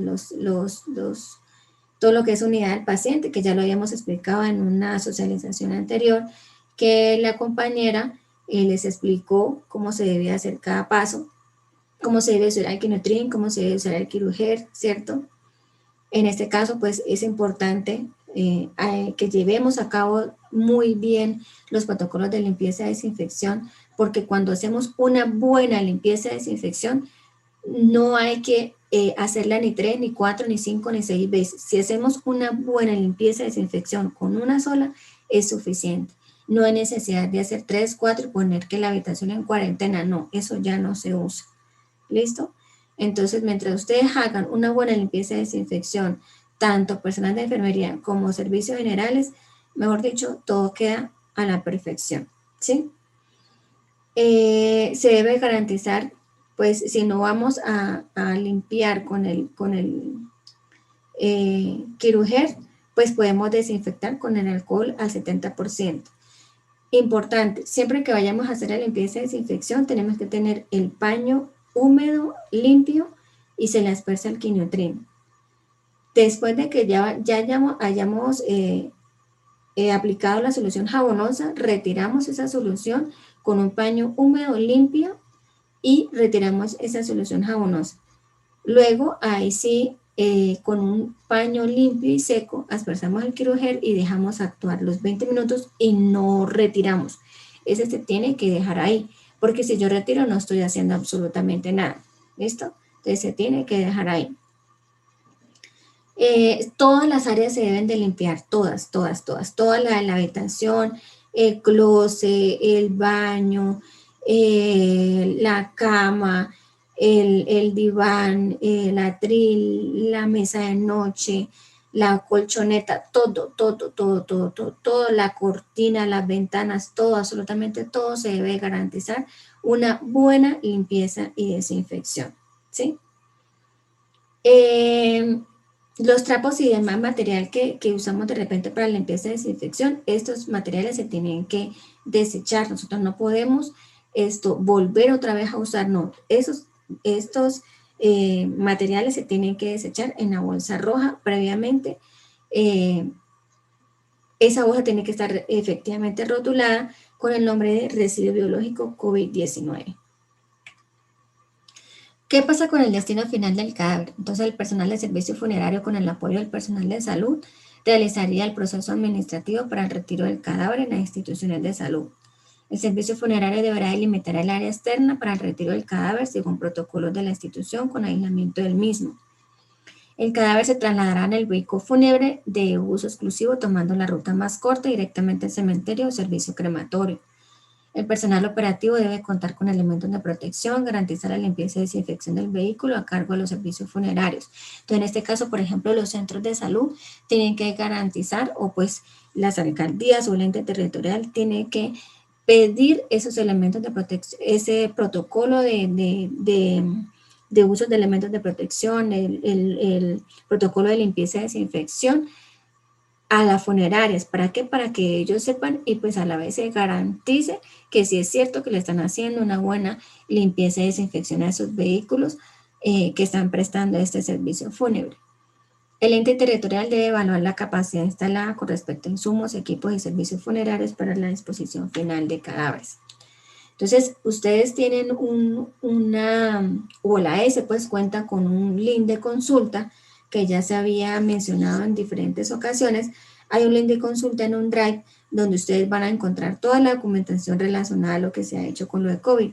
todo lo que es unidad del paciente, que ya lo habíamos explicado en una socialización anterior, que la compañera les explicó cómo se debía hacer cada paso, cómo se debe usar el Quinutrin, cómo se debe usar el Quiruger, ¿cierto? En este caso, pues es importante que llevemos a cabo muy bien los protocolos de limpieza y desinfección, porque cuando hacemos una buena limpieza y desinfección, no hay que hacerla ni 3, ni 4, ni 5, ni 6 veces. Si hacemos una buena limpieza y desinfección con una sola, es suficiente. No hay necesidad de hacer 3, 4 y poner que la habitación en cuarentena. No, eso ya no se usa. ¿Listo? Entonces, mientras ustedes hagan una buena limpieza y desinfección, tanto personal de enfermería como servicios generales, mejor dicho, todo queda a la perfección. ¿Sí? Se debe garantizar, pues si no vamos a limpiar con el Quiruger, pues podemos desinfectar con el alcohol al 70%. Importante, siempre que vayamos a hacer la limpieza y desinfección, tenemos que tener el paño húmedo, limpio y se le aspersa el Quinutrin. Después de que ya hayamos aplicado la solución jabonosa, retiramos esa solución con un paño húmedo, limpio y retiramos esa solución jabonosa. Luego, ahí sí, con un paño limpio y seco, aspersamos el Quiruger y dejamos actuar los 20 minutos y no retiramos. Ese se tiene que dejar ahí, porque si yo retiro no estoy haciendo absolutamente nada. ¿Listo? Entonces se tiene que dejar ahí. Todas las áreas se deben de limpiar, todas. Toda la habitación, el closet, el baño, la cama, el diván, el atril, la mesa de noche, la colchoneta, todo, la cortina, las ventanas, todo, absolutamente todo se debe garantizar una buena limpieza y desinfección, ¿sí? Los trapos y demás material que usamos de repente para la limpieza y desinfección, estos materiales se tienen que desechar. Nosotros no podemos volver otra vez a usar, no. Estos materiales se tienen que desechar en la bolsa roja previamente. Esa hoja tiene que estar efectivamente rotulada con el nombre de residuo biológico COVID-19. ¿Qué pasa con el destino final del cadáver? Entonces el personal de servicio funerario con el apoyo del personal de salud realizaría el proceso administrativo para el retiro del cadáver en las instituciones de salud. El servicio funerario deberá delimitar el área externa para el retiro del cadáver según protocolos de la institución con aislamiento del mismo. El cadáver se trasladará en el vehículo fúnebre de uso exclusivo tomando la ruta más corta directamente al cementerio o servicio crematorio. El personal operativo debe contar con elementos de protección, garantizar la limpieza y desinfección del vehículo a cargo de los servicios funerarios. Entonces, en este caso, por ejemplo, los centros de salud tienen que garantizar, o pues las alcaldías o el ente territorial tiene que pedir esos elementos de protección, ese protocolo de uso de elementos de protección, el protocolo de limpieza y desinfección a las funerarias. ¿Para qué? Para que ellos sepan y pues a la vez se garantice que si es cierto que le están haciendo una buena limpieza y desinfección a esos vehículos que están prestando este servicio fúnebre. El ente territorial debe evaluar la capacidad instalada con respecto a insumos, equipos y servicios funerarios para la disposición final de cadáveres. Entonces, ustedes tienen o la S pues cuenta con un link de consulta que ya se había mencionado en diferentes ocasiones. Hay un link de consulta en un Drive donde ustedes van a encontrar toda la documentación relacionada a lo que se ha hecho con lo de COVID.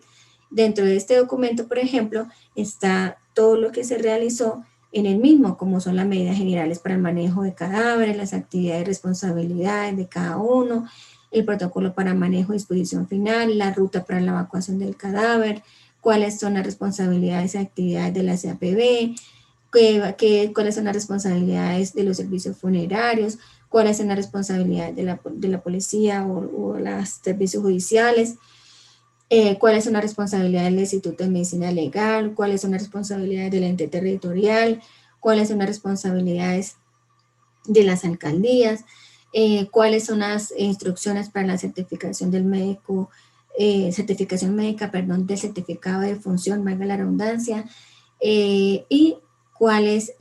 Dentro de este documento, por ejemplo, está todo lo que se realizó en el mismo, como son las medidas generales para el manejo de cadáveres, las actividades y responsabilidades de cada uno, el protocolo para manejo y disposición final, la ruta para la evacuación del cadáver, cuáles son las responsabilidades y actividades de la CAPB, cuáles son las responsabilidades de los servicios funerarios, cuáles son las responsabilidades de la policía o los servicios judiciales, cuáles son las responsabilidades del Instituto de Medicina Legal, cuáles son las responsabilidades del ente territorial, cuáles son las responsabilidades de las alcaldías, cuáles son las instrucciones para la certificación del médico, certificación médica, perdón, del certificado de función, valga la redundancia, y cuál es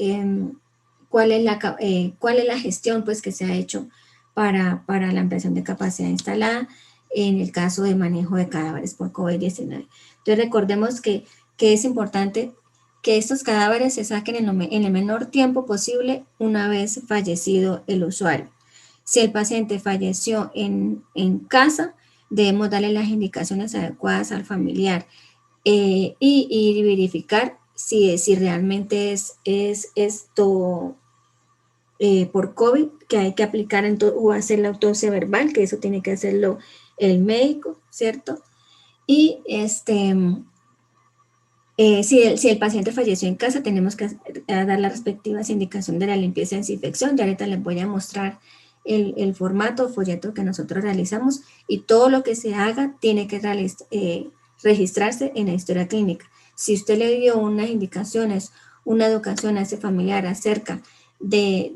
la gestión pues, que se ha hecho para la ampliación de capacidad instalada en el caso de manejo de cadáveres por COVID-19. Entonces recordemos que es importante que estos cadáveres se saquen en el menor tiempo posible una vez fallecido el usuario. Si el paciente falleció en casa, debemos darle las indicaciones adecuadas al familiar y verificar si realmente es esto por COVID, que hay que aplicar o hacer la autopsia verbal, que eso tiene que hacerlo el médico, ¿cierto? Y si el paciente falleció en casa, tenemos que dar las respectivas indicaciones de la limpieza y desinfección. Ya ahorita les voy a mostrar el formato o folleto que nosotros realizamos y todo lo que se haga tiene que registrarse en la historia clínica. Si usted le dio unas indicaciones, una educación a ese familiar acerca de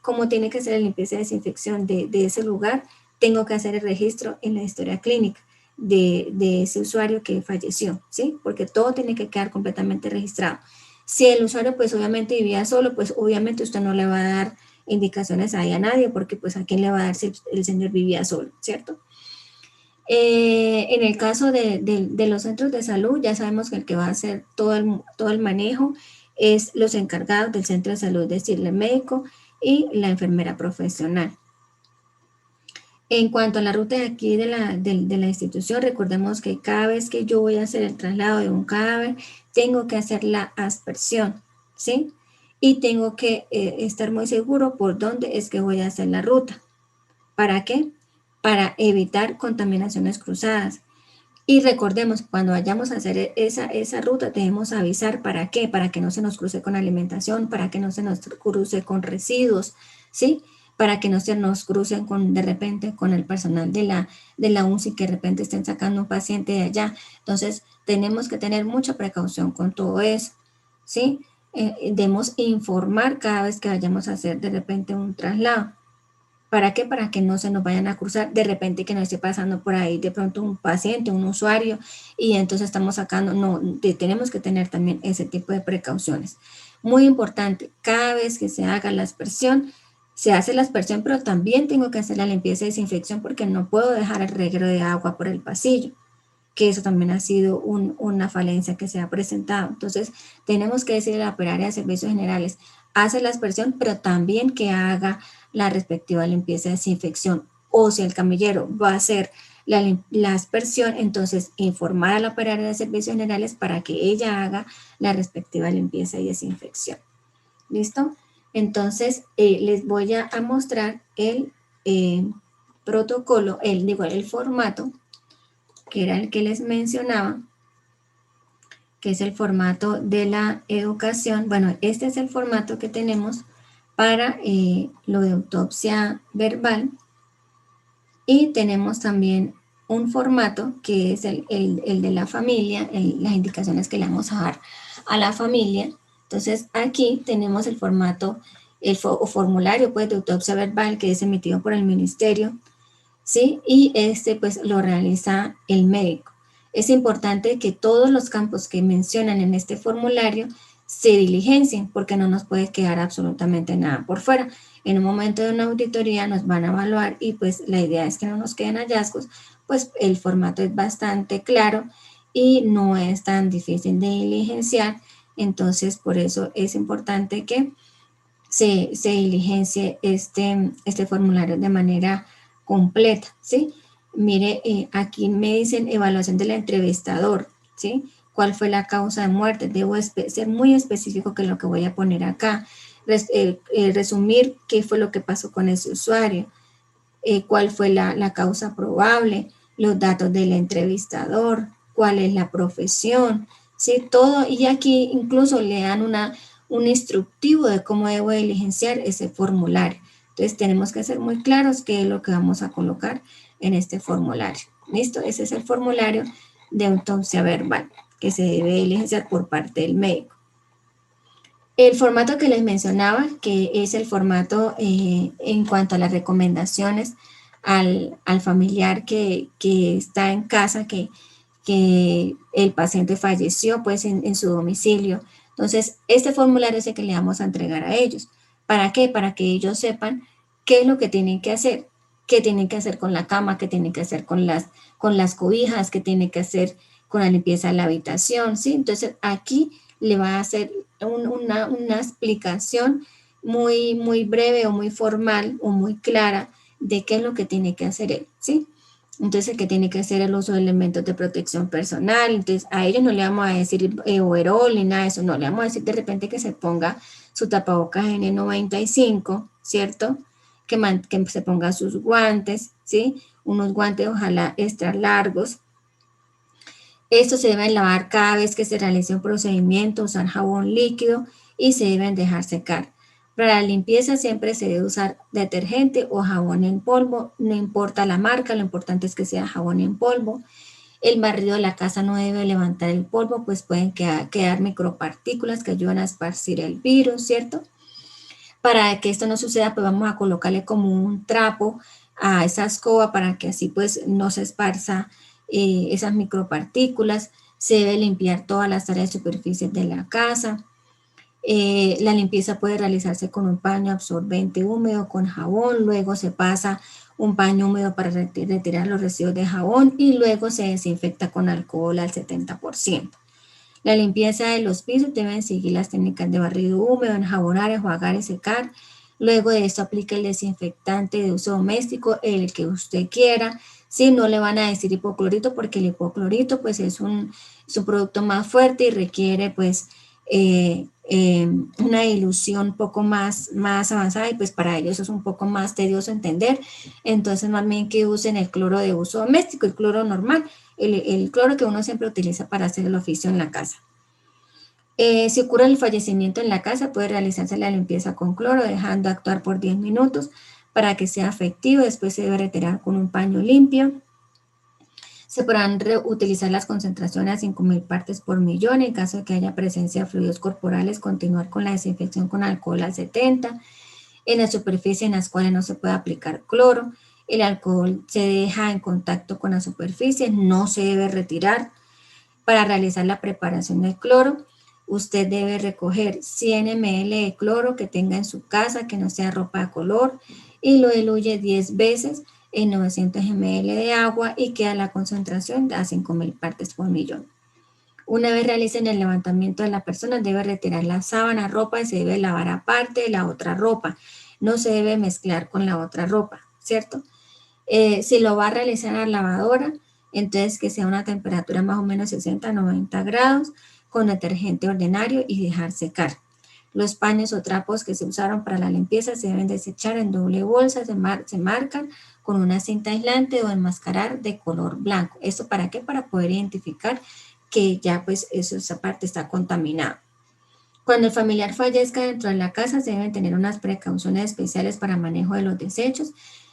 cómo tiene que ser la limpieza y desinfección de ese lugar, tengo que hacer el registro en la historia clínica de ese usuario que falleció, ¿sí? Porque todo tiene que quedar completamente registrado. Si el usuario, pues obviamente vivía solo, pues obviamente usted no le va a dar indicaciones ahí a nadie, porque pues a quién le va a dar si el señor vivía solo, ¿cierto? En el caso de los centros de salud, ya sabemos que el que va a hacer todo el manejo es los encargados del centro de salud, es decir, el médico y la enfermera profesional. En cuanto a la ruta de aquí de la institución, recordemos que cada vez que yo voy a hacer el traslado de un cadáver, tengo que hacer la aspersión, ¿sí? Y tengo que estar muy seguro por dónde es que voy a hacer la ruta. ¿Para qué? Para evitar contaminaciones cruzadas. Y recordemos, cuando vayamos a hacer esa ruta, debemos avisar para qué, para que no se nos cruce con alimentación, para que no se nos cruce con residuos, ¿sí? Para que no se nos crucen de repente con el personal de la UCI que de repente estén sacando un paciente de allá. Entonces, tenemos que tener mucha precaución con todo eso, ¿sí? Debemos informar cada vez que vayamos a hacer de repente un traslado. ¿Para qué? Para que no se nos vayan a cruzar de repente que nos esté pasando por ahí de pronto un paciente, un usuario, y entonces estamos sacando, no, tenemos que tener también ese tipo de precauciones. Muy importante, cada vez que se haga la aspersión, se hace la aspersión, pero también tengo que hacer la limpieza y desinfección porque no puedo dejar el reguero de agua por el pasillo, que eso también ha sido una falencia que se ha presentado. Entonces, tenemos que decirle a la operaria de servicios generales, hace la aspersión, pero también que haga la respectiva limpieza y desinfección. O si el camillero va a hacer la aspersión, entonces informar a la operaria de servicios generales para que ella haga la respectiva limpieza y desinfección. ¿Listo? Entonces, les voy a mostrar el protocolo, el formato que era el que les mencionaba, que es el formato de la educación. Bueno, este es el formato que tenemos para lo de autopsia verbal, y tenemos también un formato que es el de la familia, las indicaciones que le vamos a dar a la familia. Entonces aquí tenemos el formato, o formulario pues, de autopsia verbal, que es emitido por el ministerio, ¿sí? Y este pues lo realiza el médico. Es importante que todos los campos que mencionan en este formulario se diligencien, porque no nos puede quedar absolutamente nada por fuera. En un momento de una auditoría nos van a evaluar y pues la idea es que no nos queden hallazgos, pues el formato es bastante claro y no es tan difícil de diligenciar. Entonces por eso es importante que se diligencie este formulario de manera completa, ¿sí? Mire, aquí me dicen evaluación del entrevistador, ¿sí? ¿Cuál fue la causa de muerte? Debo ser muy específico que lo que voy a poner acá. Resumir qué fue lo que pasó con ese usuario, cuál fue la causa probable, los datos del entrevistador, cuál es la profesión, ¿sí? Todo, y aquí incluso le dan un instructivo de cómo debo diligenciar ese formulario. Entonces tenemos que ser muy claros qué es lo que vamos a colocar en este formulario. ¿Listo? Ese es el formulario de autopsia verbal que se debe diligenciar por parte del médico. El formato que les mencionaba, que es el formato en cuanto a las recomendaciones al familiar que está en casa, que el paciente falleció pues en su domicilio. Entonces, este formulario es el que le vamos a entregar a ellos. ¿Para qué? Para que ellos sepan qué es lo que tienen que hacer, qué tienen que hacer con la cama, qué tienen que hacer con las cobijas, qué tienen que hacer con la limpieza de la habitación, ¿sí? Entonces, aquí le va a hacer una explicación muy, muy breve o muy formal o muy clara de qué es lo que tiene que hacer él, ¿sí? Entonces, que tiene que hacer el uso de elementos de protección personal. Entonces, a ellos no le vamos a decir overol ni nada de eso, no, le vamos a decir de repente que se ponga su tapabocas N95, ¿cierto? Que se ponga sus guantes, ¿sí? Unos guantes ojalá extra largos. Estos se deben lavar cada vez que se realice un procedimiento, usar jabón líquido y se deben dejar secar. Para la limpieza siempre se debe usar detergente o jabón en polvo, no importa la marca, lo importante es que sea jabón en polvo. El barrido de la casa no debe levantar el polvo, pues pueden quedar micropartículas que ayudan a esparcir el virus, ¿cierto? Para que esto no suceda, pues vamos a colocarle como un trapo a esa escoba para que así pues no se esparza esas micropartículas. Se debe limpiar todas las áreas de superficie de la casa. La limpieza puede realizarse con un paño absorbente húmedo, con jabón, luego se pasa un paño húmedo para retirar los residuos de jabón y luego se desinfecta con alcohol al 70%. La limpieza de los pisos deben seguir las técnicas de barrido húmedo, enjabonar, enjuagar y secar. Luego de esto aplica el desinfectante de uso doméstico, el que usted quiera. Si no le van a decir hipoclorito porque el hipoclorito pues es un producto más fuerte y requiere pues una dilución un poco más avanzada y pues para ellos es un poco más tedioso entender. Entonces más bien que usen el cloro de uso doméstico, el cloro normal, el cloro que uno siempre utiliza para hacer el oficio en la casa. Si ocurre el fallecimiento en la casa, puede realizarse la limpieza con cloro, dejando actuar por 10 minutos para que sea efectivo. Después se debe retirar con un paño limpio. Se podrán reutilizar las concentraciones a 5.000 partes por millón. En caso de que haya presencia de fluidos corporales, continuar con la desinfección con alcohol al 70. En la superficie en las cuales no se puede aplicar cloro, el alcohol se deja en contacto con la superficie, no se debe retirar. Para realizar la preparación del cloro, usted debe recoger 100 ml de cloro que tenga en su casa, que no sea ropa de color, y lo diluye 10 veces en 900 ml de agua y queda la concentración a 5.000 partes por millón. Una vez realicen el levantamiento de la persona, debe retirar la sábana, ropa y se debe lavar aparte de la otra ropa. No se debe mezclar con la otra ropa, ¿cierto? Si lo va a realizar a la lavadora, entonces que sea una temperatura más o menos 60 a 90 grados con detergente ordinario y dejar secar. Los paños o trapos que se usaron para la limpieza se deben desechar en doble bolsa, se marcan con una cinta aislante o enmascarar de color blanco. ¿Esto para qué? Para poder identificar que ya pues esa parte está contaminada. Cuando el familiar fallezca dentro de la casa, se deben tener unas precauciones especiales para manejo de los desechos.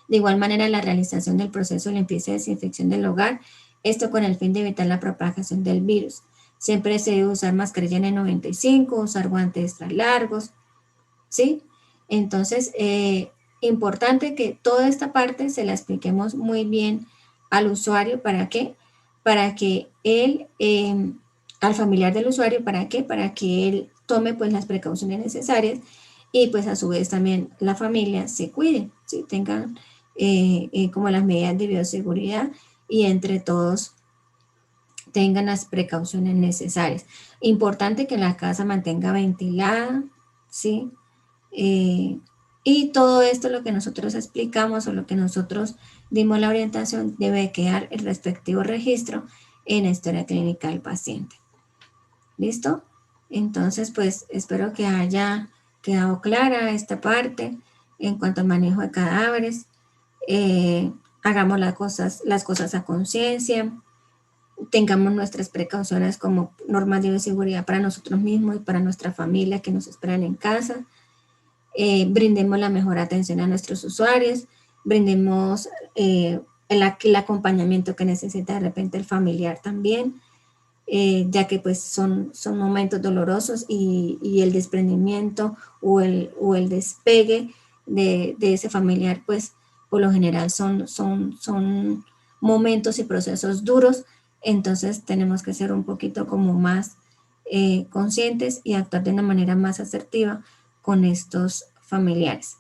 De igual manera, la realización del proceso de limpieza y desinfección del hogar, esto con el fin de evitar la propagación del virus. Siempre se debe usar mascarilla N95, usar guantes extra largos, ¿sí? Entonces, importante que toda esta parte se la expliquemos muy bien al usuario. ¿Para qué? Para que él, al familiar del usuario, ¿para qué? Para que él tome pues las precauciones necesarias y pues a su vez también la familia se cuide, ¿sí? Tengan como las medidas de bioseguridad y entre todos tengan las precauciones necesarias. Importante que la casa mantenga ventilada, ¿sí? Y todo esto, lo que nosotros explicamos o lo que nosotros dimos la orientación, debe quedar el respectivo registro en la historia clínica del paciente. ¿Listo? Entonces, pues espero que haya quedado clara esta parte en cuanto al manejo de cadáveres. Hagamos las cosas a conciencia, tengamos nuestras precauciones como normas de bioseguridad para nosotros mismos y para nuestra familia que nos esperan en casa. Brindemos la mejor atención a nuestros usuarios, brindemos el acompañamiento que necesita de repente el familiar también, ya que pues son momentos dolorosos y el desprendimiento o el despegue de ese familiar pues por lo general son momentos y procesos duros. Entonces tenemos que ser un poquito como más conscientes y actuar de una manera más asertiva con estos familiares.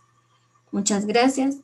Muchas gracias.